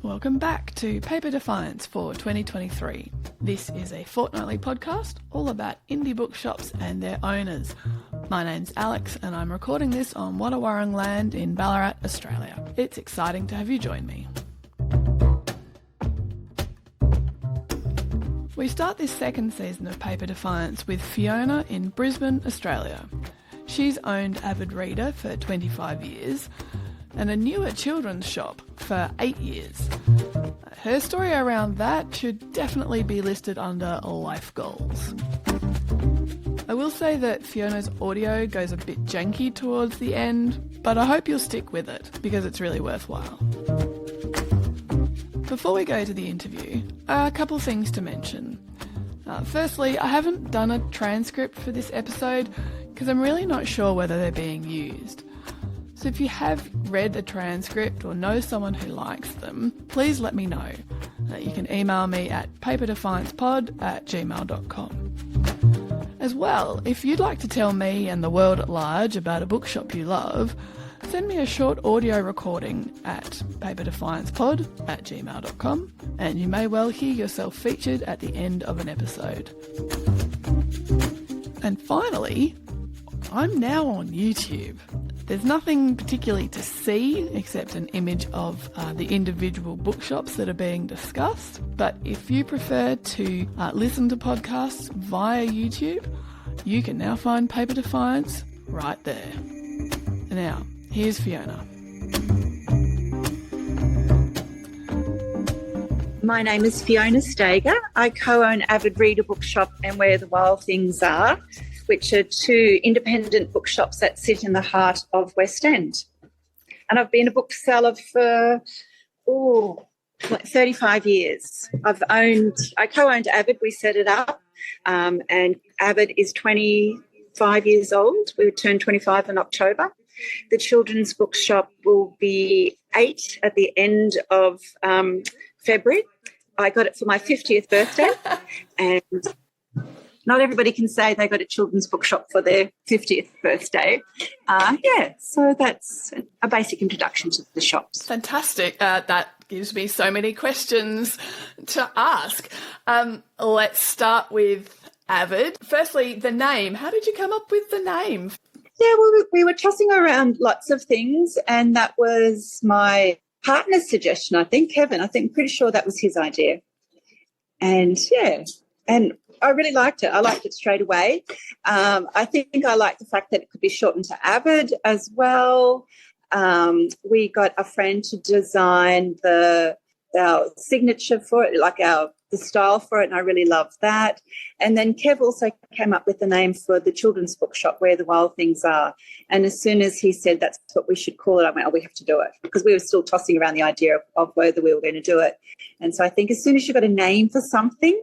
Welcome back to Paper Defiance for 2023. This is a fortnightly podcast all about indie bookshops and their owners. My name's Alex and I'm recording this on Wadawurrung land in Ballarat, Australia. It's exciting to have you join me. We start this second season of Paper Defiance with Fiona in Brisbane, Australia. She's owned Avid Reader for 25 years and a newer children's shop for 8 years. Her story around that should definitely be listed under life goals. I will say that Fiona's audio goes a bit janky towards the end, but I hope you'll stick with it because it's really worthwhile. Before we go to the interview, a couple things to mention. Firstly, I haven't done a transcript for this episode because I'm really not sure whether they're being used. So if you have read a transcript or know someone who likes them, please let me know. You can email me at paperdefiancepod@gmail.com. As well, if you'd like to tell me and the world at large about a bookshop you love, send me a short audio recording at paperdefiancepod@gmail.com and you may well hear yourself featured at the end of an episode. And finally, I'm now on YouTube. There's nothing particularly to see except an image of the individual bookshops that are being discussed. But if you prefer to listen to podcasts via YouTube, you can now find Paper Defiance right there. Now, here's Fiona. My name is Fiona Stager. I co-own Avid Reader Bookshop and Where the Wild Things Are, which are two independent bookshops that sit in the heart of West End. And I've been a bookseller for 35 years. I co-owned Avid, we set it up, and Avid is 25 years old. We would turn 25 in October. The children's bookshop will be 8 at the end of February. I got it for my 50th birthday, and not everybody can say they got a children's bookshop for their 50th birthday. So that's a basic introduction to the shops. Fantastic. That gives me so many questions to ask. Let's start with Avid. Firstly, the name. How did you come up with the name? Yeah, well, we were tossing around lots of things, and that was my partner's suggestion, I think, Kevin. I'm pretty sure that was his idea. And I really liked it. I liked it straight away. I think I liked the fact that it could be shortened to Avid as well. We got a friend to design our signature for it, like the style for it, and I really loved that. And then Kev also came up with the name for the children's bookshop, Where the Wild Things Are. And as soon as he said that's what we should call it, I went, we have to do it, because we were still tossing around the idea of whether we were going to do it. And so I think as soon as you've got a name for something,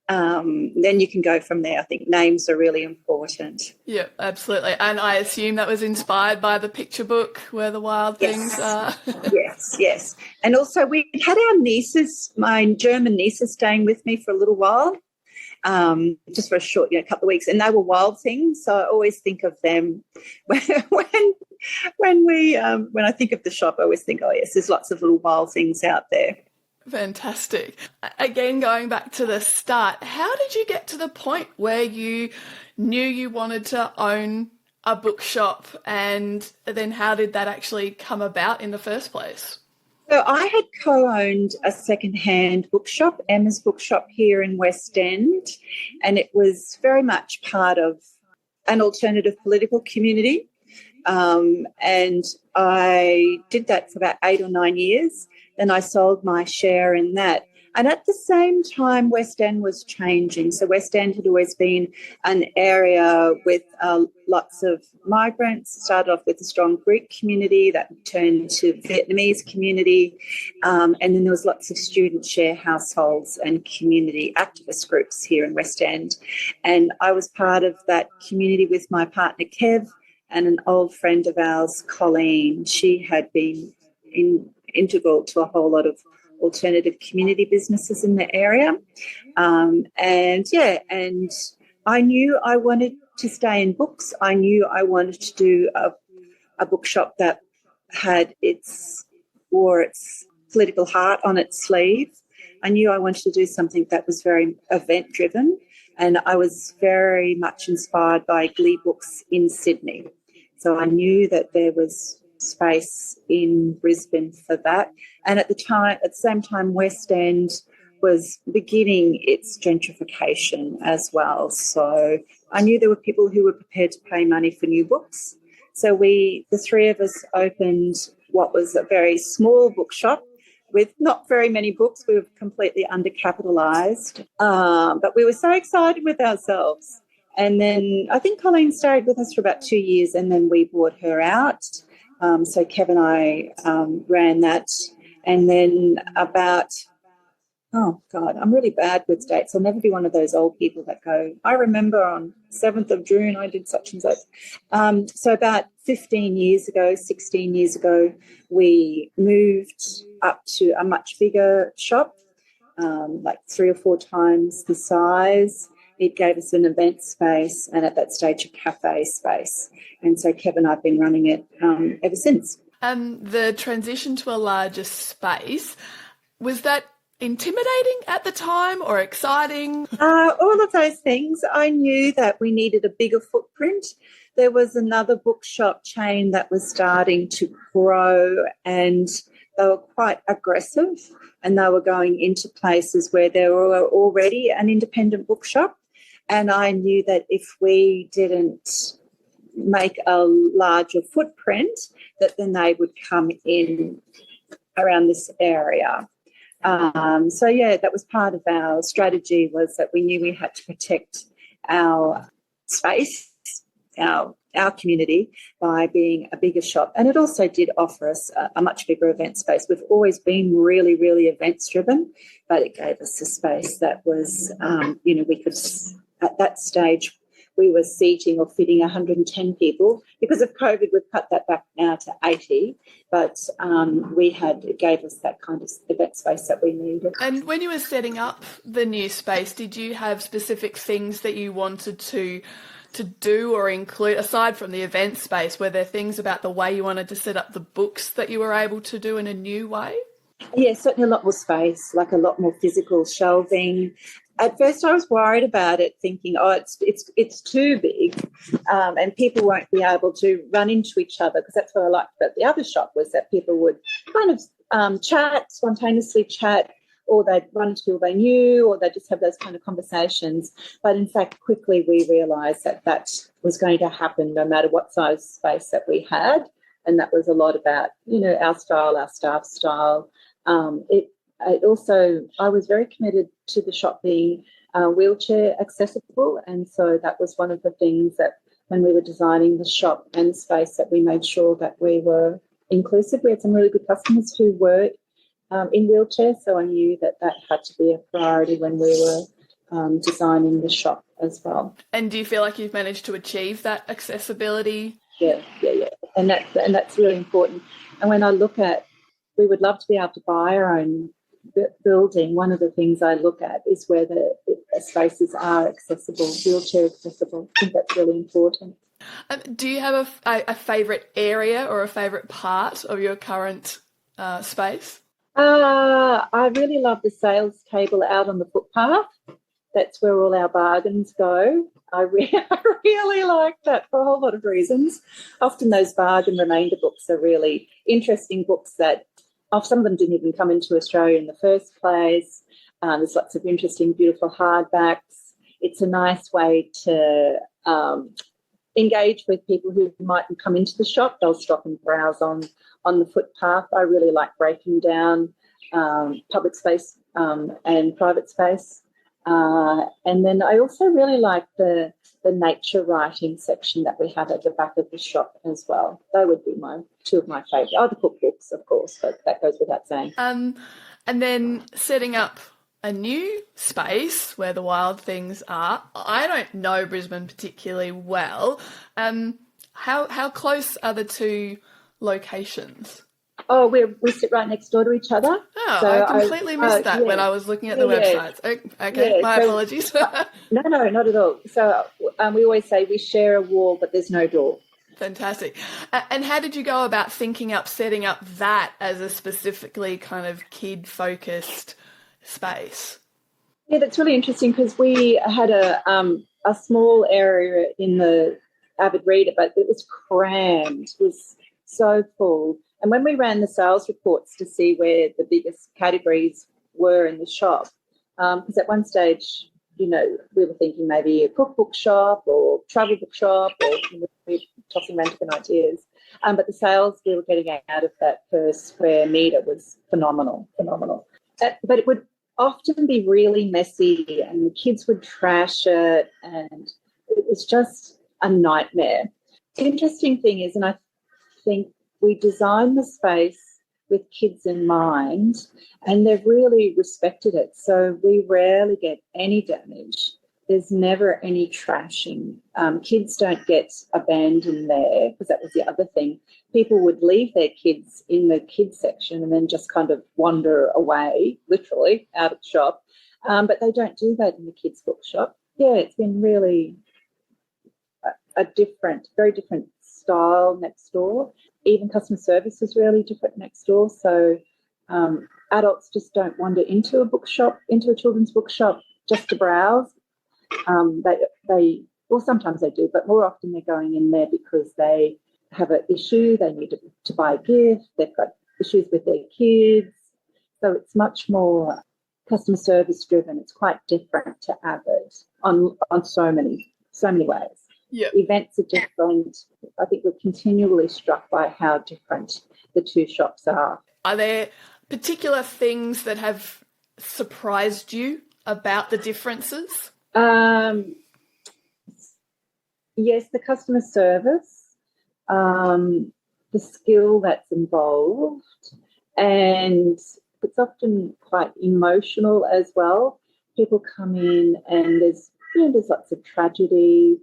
then you can go from there. I think names are really important. Yeah, absolutely. And I assume that was inspired by the picture book Where the Wild Things Are. Yes. And also we had our nieces, my German nieces, staying with me for a little while, just for a short, couple of weeks, and they were wild things. So I always think of them when I think of the shop. I always think, oh yes, there's lots of little wild things out there. Fantastic. Again, going back to the start, how did you get to the point where you knew you wanted to own a bookshop, and then how did that actually come about in the first place? So I had co-owned a second-hand bookshop, Emma's Bookshop, here in West End, and it was very much part of an alternative political community. And I did that for about 8 or 9 years. Then I sold my share in that. And at the same time, West End was changing. So West End had always been an area with lots of migrants. It started off with a strong Greek community that turned to Vietnamese community. And then there was lots of student share households and community activist groups here in West End. And I was part of that community with my partner, Kev, and an old friend of ours, Colleen. She had been integral to a whole lot of alternative community businesses in the area. And I knew I wanted to stay in books. I knew I wanted to do a bookshop that had its political heart on its sleeve. I knew I wanted to do something that was very event-driven, and I was very much inspired by Glee Books in Sydney. So I knew that there was space in Brisbane for that. And at the same time, West End was beginning its gentrification as well. So I knew there were people who were prepared to pay money for new books. So the three of us opened what was a very small bookshop with not very many books. We were completely undercapitalised, but we were so excited with ourselves. And then I think Colleen stayed with us for about 2 years, and then we bought her out. So Kev and I ran that. And then I'm really bad with dates. I'll never be one of those old people that go, I remember on 7th of June I did such and such. So about 16 years ago, we moved up to a much bigger shop, like 3 or 4 times the size. It gave us an event space and at that stage a cafe space. And so Kev and I have been running it ever since. The transition to a larger space, was that intimidating at the time or exciting? All of those things. I knew that we needed a bigger footprint. There was another bookshop chain that was starting to grow, and they were quite aggressive, and they were going into places where there were already an independent bookshop. And I knew that if we didn't make a larger footprint, that then they would come in around this area. That was part of our strategy, was that we knew we had to protect our space, our community, by being a bigger shop. And it also did offer us a much bigger event space. We've always been really, really events driven, but it gave us a space that was, we could, at that stage, we were seating or fitting 110 people. Because of COVID, we've cut that back now to 80, but it gave us that kind of event space that we needed. And when you were setting up the new space, did you have specific things that you wanted to do or include, aside from the event space? Were there things about the way you wanted to set up the books that you were able to do in a new way? Yeah, certainly a lot more space, like a lot more physical shelving. At first I was worried about it, thinking, it's too big, and people won't be able to run into each other, because that's what I liked about the other shop, was that people would kind of spontaneously chat, or they'd run into people they knew, or they'd just have those kind of conversations. But in fact, quickly we realised that was going to happen no matter what size space that we had, and that was a lot about, our style, our staff style. I was very committed to the shop being wheelchair accessible, and so that was one of the things that when we were designing the shop and the space, that we made sure that we were inclusive. We had some really good customers who were in wheelchairs, so I knew that had to be a priority when we were designing the shop as well. And do you feel like you've managed to achieve that accessibility? Yeah. And that's really important. And when I look at, we would love to be able to buy our own building. One of the things I look at is where the spaces are accessible, wheelchair accessible. I think that's really important. Do you have a favourite area or a favourite part of your current space? I really love the sales table out on the footpath. That's where all our bargains go. I really like that for a whole lot of reasons. Often those bargain remainder books are really interesting books that some of them didn't even come into Australia in the first place. There's lots of interesting, beautiful hardbacks. It's a nice way to engage with people who might come into the shop. They'll stop and browse on the footpath. I really like breaking down public space and private space. And then I also really like the nature writing section that we have at the back of the shop as well. They would be two of my favourite. Oh, the cookbooks, of course, but that goes without saying. And then setting up a new space where the wild things are. I don't know Brisbane particularly well. How close are the two locations? Oh, we sit right next door to each other. Oh, so I completely missed that when I was looking at the websites. Okay, my apologies. No, not at all. So we always say we share a wall, but there's no door. Fantastic. And how did you go about setting up that as a specifically kind of kid-focused space? Yeah, that's really interesting because we had a small area in the Avid Reader, but it was crammed, it was so full. And when we ran the sales reports to see where the biggest categories were in the shop, because at one stage, we were thinking maybe a cookbook shop or travel book shop, or we were tossing around different ideas. But the sales we were getting out of that per square metre was phenomenal. But it would often be really messy and the kids would trash it and it was just a nightmare. The interesting thing is, and I think we designed the space with kids in mind and they've really respected it. So we rarely get any damage. There's never any trashing. Kids don't get abandoned there because that was the other thing. People would leave their kids in the kids section and then just kind of wander away, literally, out of the shop. But they don't do that in the kids' bookshop. Yeah, it's been really a very different style next door. Even customer service is really different next door. So adults just don't wander into a children's bookshop just to browse. Sometimes they do, but more often they're going in there because they have an issue, they need to buy a gift, they've got issues with their kids. So it's much more customer service driven. It's quite different to Avid on so many ways. Yep. Events are different. I think we're continually struck by how different the two shops are. Are there particular things that have surprised you about the differences? Yes, the customer service, the skill that's involved, and it's often quite emotional as well. People come in and there's lots of tragedy,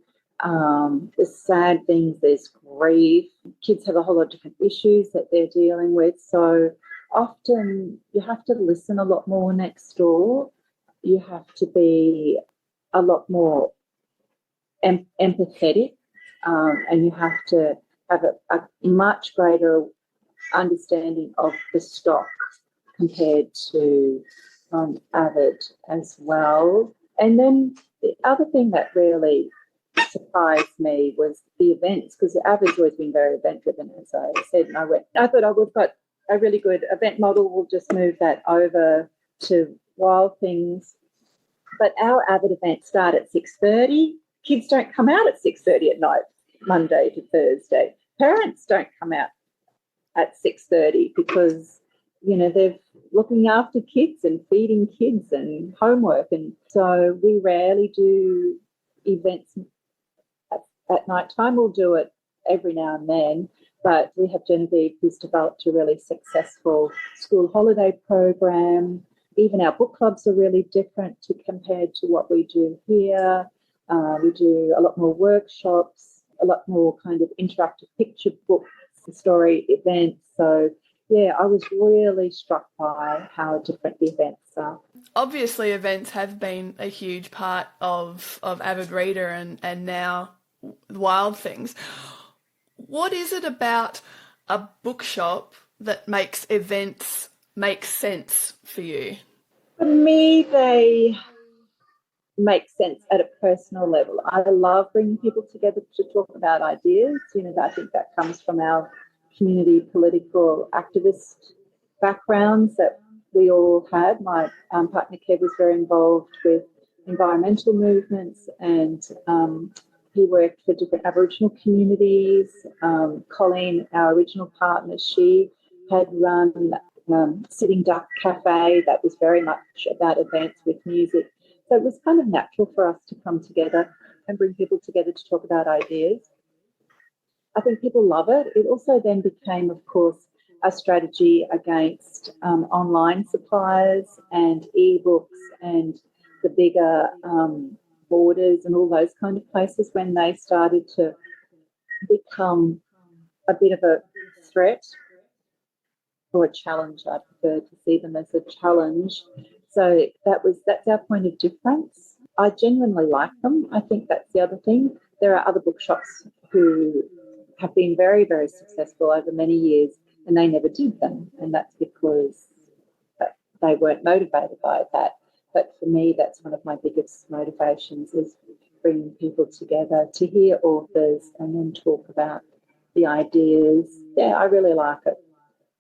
there's sad things, there's grief. Kids have a whole lot of different issues that they're dealing with. So often you have to listen a lot more next door. You have to be a lot more empathetic, and you have to have a much greater understanding of the stock compared to Avid as well. And then the other thing that really surprised me was the events, because Avid's always been very event driven, as I said. And I thought, we've got a really good event model, we'll just move that over to Wild Things. But our Avid events start at 6:30. Kids don't come out at 6:30 at night, Monday to Thursday. Parents don't come out at 6:30 because, they're looking after kids and feeding kids and homework. And so we rarely do events at night time. We'll do it every now and then. But we have Genevieve, who's developed a really successful school holiday program. Even our book clubs are really different compared to what we do here. We do a lot more workshops, a lot more kind of interactive picture books, story events. So, yeah, I was really struck by how different the events are. Obviously, events have been a huge part of Avid Reader and now Wild Things. What is it about a bookshop that makes events make sense for you? For me, they make sense at a personal level. I love bringing people together to talk about ideas. I think that comes from our community political activist backgrounds that we all had. My partner Kev was very involved with environmental movements and he worked for different Aboriginal communities. Colleen, our original partner, she had run Sitting Duck Cafe that was very much about events with music. So it was kind of natural for us to come together and bring people together to talk about ideas. I think people love it. It also then became, of course, a strategy against online suppliers and ebooks and the bigger borders and all those kind of places when they started to become a bit of a threat or a challenge. I prefer to see them as a challenge. So that's our point of difference. I genuinely like them. I think that's the other thing. There are other bookshops who have been very, very successful over many years, and they never did them. And that's because they weren't motivated by that. But for me, that's one of my biggest motivations, is bringing people together to hear authors and then talk about the ideas. Yeah, I really like it.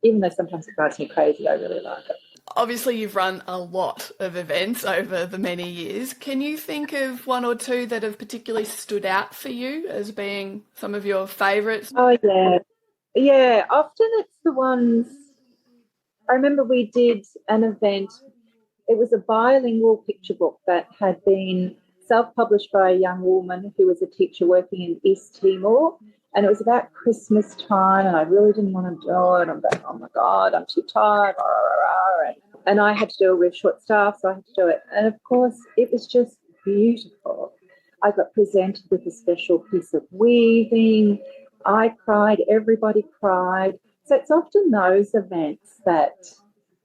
Even though sometimes it drives me crazy, I really like it. Obviously, you've run a lot of events over the many years. Can you think of one or two that have particularly stood out for you as being some of your favourites? Oh, yeah. Yeah, often it's the ones... I remember we did an event. It was a bilingual picture book that had been self-published by a young woman who was a teacher working in East Timor, and it was about Christmas time, and I really didn't want to do it. I'm going, oh, my God, I'm too tired, rah, rah, rah, and I had to do it with short staff, so I had to do it. And, of course, it was just beautiful. I got presented with a special piece of weaving. I cried, everybody cried. So it's often those events that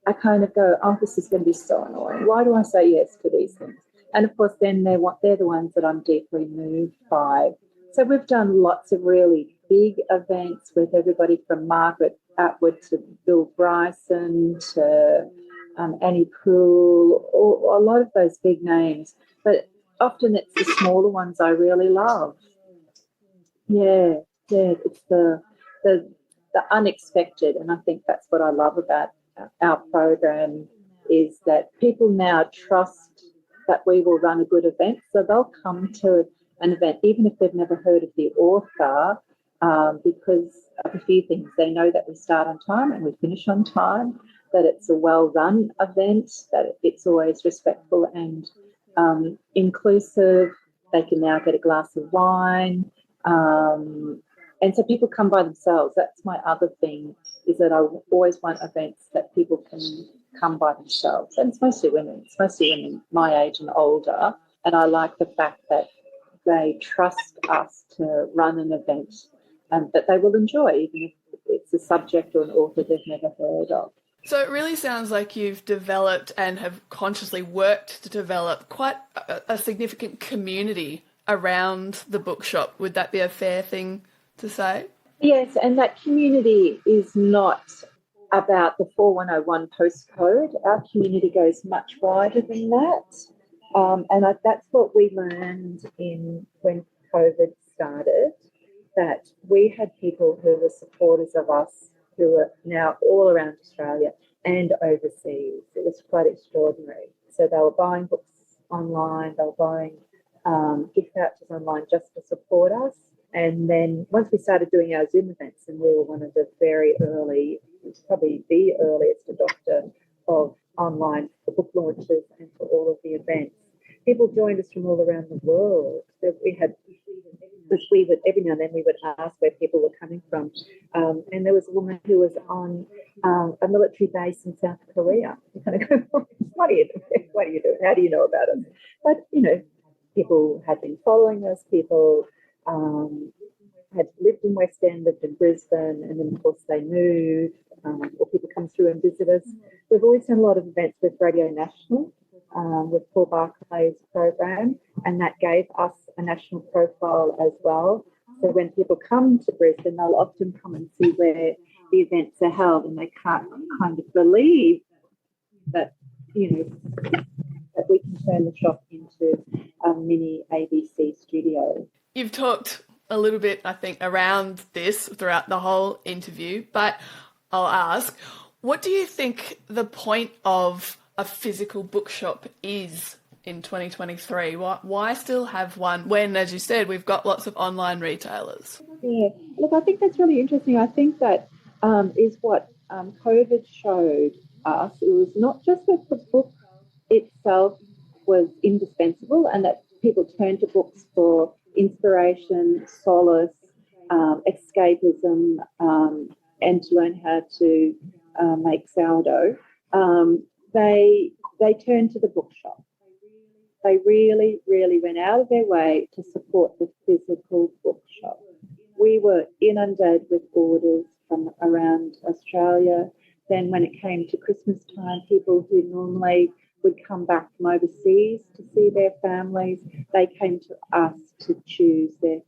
I kind of go, oh, this is going to be so annoying. Why do I say yes to these things? And, of course, then they're the ones that I'm deeply moved by. So we've done lots of really big events with everybody from Margaret Atwood to Bill Bryson to Annie Poole, or a lot of those big names. But often it's the smaller ones I really love. Yeah, it's the unexpected, and I think that's what I love about our program, is that people now trust that we will run a good event, so they'll come to an event even if they've never heard of the author, because of a few things. They know that we start on time and we finish on time, that it's a well-run event, that it's always respectful and inclusive. They can now get a glass of wine. And so people come by themselves. That's my other thing, is that I always want events that people can come by themselves. And it's mostly women. It's mostly women my age and older. And I like the fact that they trust us to run an event that they will enjoy, even if it's a subject or an author they've never heard of. So it really sounds like you've developed and have consciously worked to develop quite a significant community around the bookshop. Would that be a fair thing to say? Yes, and that community is not about the 4101 postcode. Our community goes much wider than that. That's what we learned when COVID started, that we had people who were supporters of us who are now all around Australia and overseas. It was quite extraordinary. So they were buying books online, they were buying gift vouchers online just to support us. And then once we started doing our Zoom events, and we were one of the very early, probably the earliest adopter of online for book launches and for all of the events, people joined us from all around the world. So every now and then we would ask where people were coming from. And there was a woman who was on a military base in South Korea. You kind of go, what are you doing? What are you doing? How do you know about us? But, people had been following us. People had lived in West End, lived in Brisbane, and then, of course, they moved, or people come through and visit us. We've always done a lot of events with Radio National, with Paul Barclay's program, and that gave us a national profile as well. So when people come to Brisbane, they'll often come and see where the events are held, and they can't kind of believe that, that we can turn the shop into a mini ABC studio. You've talked a little bit, I think, around this throughout the whole interview, but I'll ask, what do you think the point of a physical bookshop is in 2023? Why still have one when, as you said, we've got lots of online retailers? Yeah, look, I think that's really interesting. I think that is what COVID showed us. It was not just that the book itself was indispensable and that people turned to books for inspiration, solace, escapism, and to learn how to make sourdough. They turned to the bookshop. They really, really went out of their way to support the physical bookshop. We were inundated with orders from around Australia. Then when it came to Christmas time, people who normally would come back from overseas to see their families, they came to us to choose their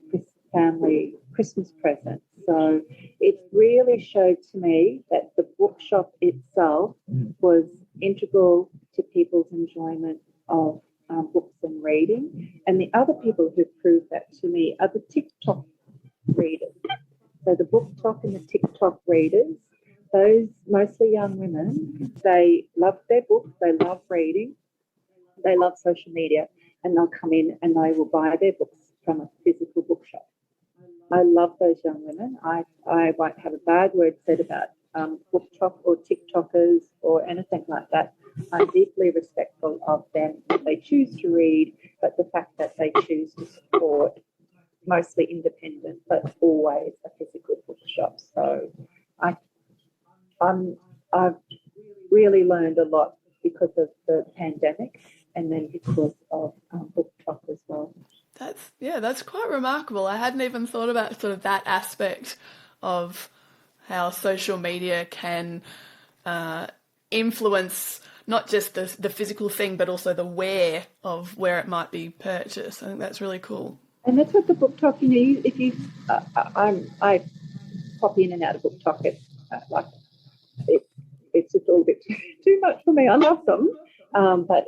family Christmas presents. So it really showed to me that the bookshop itself was integral to people's enjoyment of books and reading. And the other people who proved that to me are the TikTok readers. So the BookTok and the TikTok readers, those mostly young women, they love their books, they love reading, they love social media, and they'll come in and they will buy their books from a physical bookshop. I love those young women. I won't have a bad word said about BookTok or TikTokers or anything like that. I'm deeply respectful of them if they choose to read, but the fact that they choose to support mostly independent, but always a physical bookshop. So I've really learned a lot because of the pandemic, and then because of BookTok as well. That's quite remarkable. I hadn't even thought about sort of that aspect of how social media can influence not just the physical thing, but also the where of where it might be purchased. I think that's really cool. And that's what the BookTok, if you, I pop in and out of BookTok. It's just all a bit too much for me. I love them, but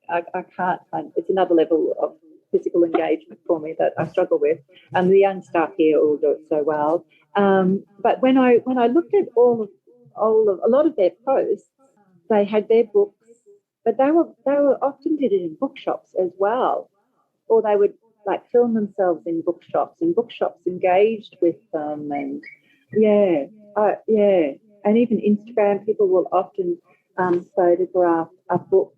I can't find. It's another level of physical engagement for me that I struggle with. The young staff here all do it so well. But when I looked at a lot of their posts, they had their books, but they were often did it in bookshops as well, or they would like film themselves in bookshops, and bookshops engaged with them, and and even Instagram people will often photograph a book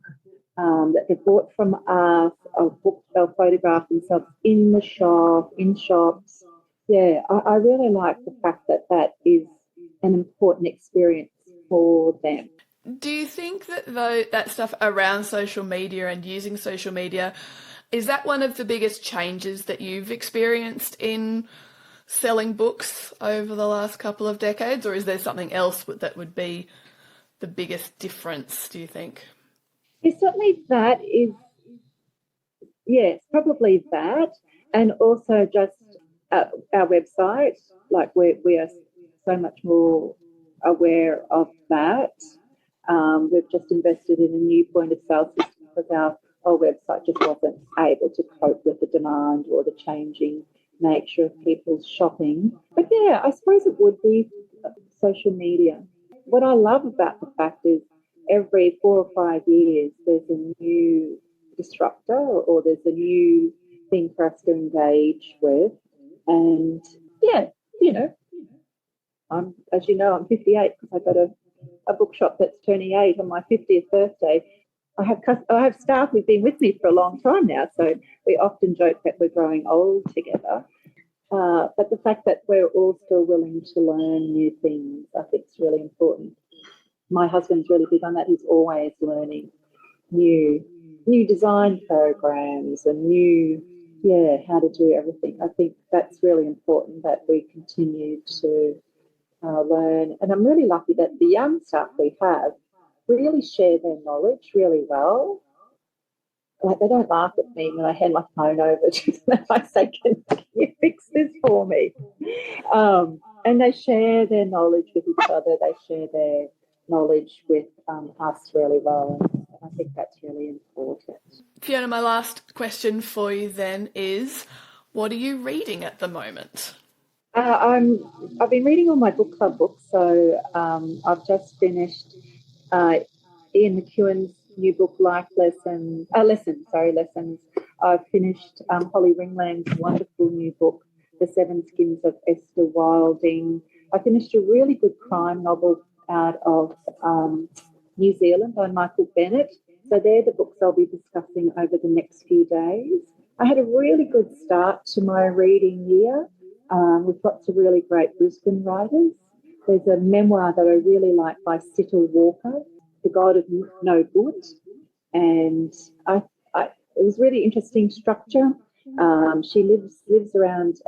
that they bought from us, a book they'll photograph themselves in the shop, in shops. I really like the fact that is an important experience for them. Do you think that though that stuff around social media and using social media, is that one of the biggest changes that you've experienced in selling books over the last couple of decades, or is there something else that would be the biggest difference, do you think? It's certainly that is, yes, probably that, and also just our website, like we are so much more aware of that. We've just invested in a new point of sale system because our website just wasn't able to cope with the demand or the changing nature of people's shopping. But I suppose it would be social media. What I love about the fact is every 4 or 5 years there's a new disruptor or there's a new thing for us to engage with. And I'm 58 because I got a bookshop that's turning 8 on my 50th birthday. I have staff who've been with me for a long time now, so we often joke that we're growing old together. But the fact that we're all still willing to learn new things, I think is really important. My husband's really big on that. He's always learning new design programs and how to do everything. I think that's really important that we continue to learn. And I'm really lucky that the young staff we have really share their knowledge really well. Like, they don't laugh at me when I hand my phone over to them. I say, can you fix this for me? And they share their knowledge with each other. They share their knowledge with us really well. And I think that's really important. Fiona, my last question for you then is, what are you reading at the moment? I've been reading all my book club books. So I've just finished Ian McEwan's new book, Lessons. I've finished Holly Ringland's wonderful new book, The Seven Skins of Esther Wilding. I finished a really good crime novel out of New Zealand by Michael Bennett. So they're the books I'll be discussing over the next few days. I had a really good start to my reading year with lots of really great Brisbane writers. There's a memoir that I really like by Sital Walker, The God of No Good, and it was really interesting structure. She lives around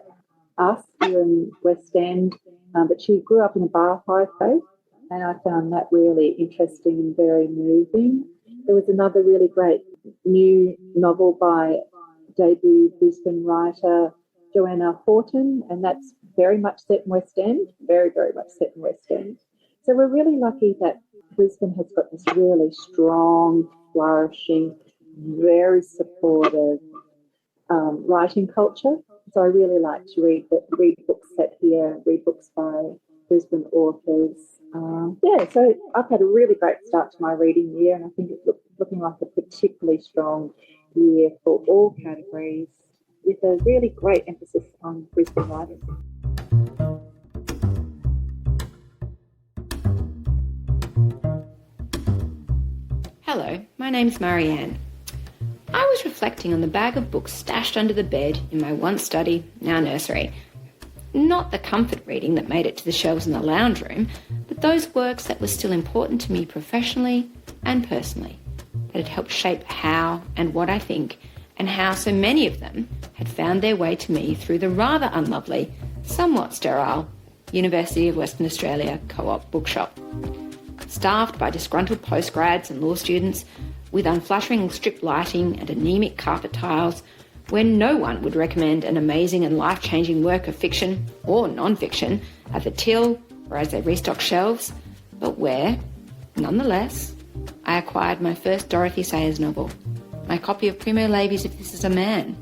us here in West End, but she grew up in a Baha'i faith, and I found that really interesting and very moving. There was another really great new novel by debut Brisbane writer Joanna Horton, and that's very much set in West End, very, very much set in West End. So we're really lucky that Brisbane has got this really strong, flourishing, very supportive writing culture. So I really like to read books set here, read books by Brisbane authors. So I've had a really great start to my reading year, and I think it's looking like a particularly strong year for all categories, with a really great emphasis on Brisbane writers. Hello, my name's Marianne. I was reflecting on the bag of books stashed under the bed in my once study, now nursery. Not the comfort reading that made it to the shelves in the lounge room, but those works that were still important to me professionally and personally, that had helped shape how and what I think, and how so many of them had found their way to me through the rather unlovely, somewhat sterile, University of Western Australia Co-op bookshop. Staffed by disgruntled postgrads and law students, with unflattering strip lighting and anemic carpet tiles, where no one would recommend an amazing and life-changing work of fiction or non-fiction at the till or as they restock shelves, but where, nonetheless, I acquired my first Dorothy Sayers novel, my copy of Primo Levi's If This Is a Man,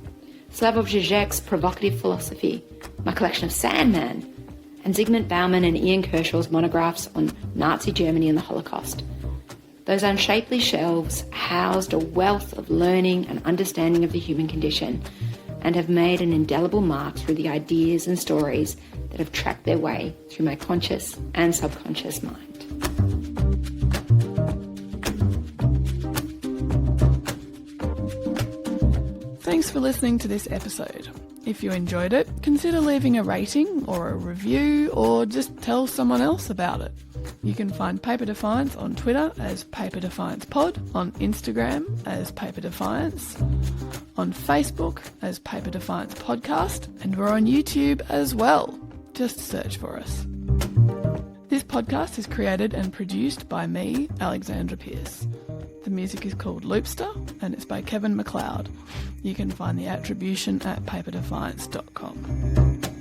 Slavoj Žižek's provocative philosophy, my collection of Sandman, and Zygmunt Bauman and Ian Kershaw's monographs on Nazi Germany and the Holocaust. Those unshapely shelves housed a wealth of learning and understanding of the human condition, and have made an indelible mark through the ideas and stories that have tracked their way through my conscious and subconscious mind. Thanks for listening to this episode. If you enjoyed it, consider leaving a rating or a review, or just tell someone else about it. You can find Paper Defiance on Twitter as Paper Defiance Pod, on Instagram as Paper Defiance, on Facebook as Paper Defiance Podcast, and we're on YouTube as well. Just search for us. This podcast is created and produced by me, Alexandra Pearce. The music is called Loopster, and it's by Kevin MacLeod. You can find the attribution at paperdefiance.com.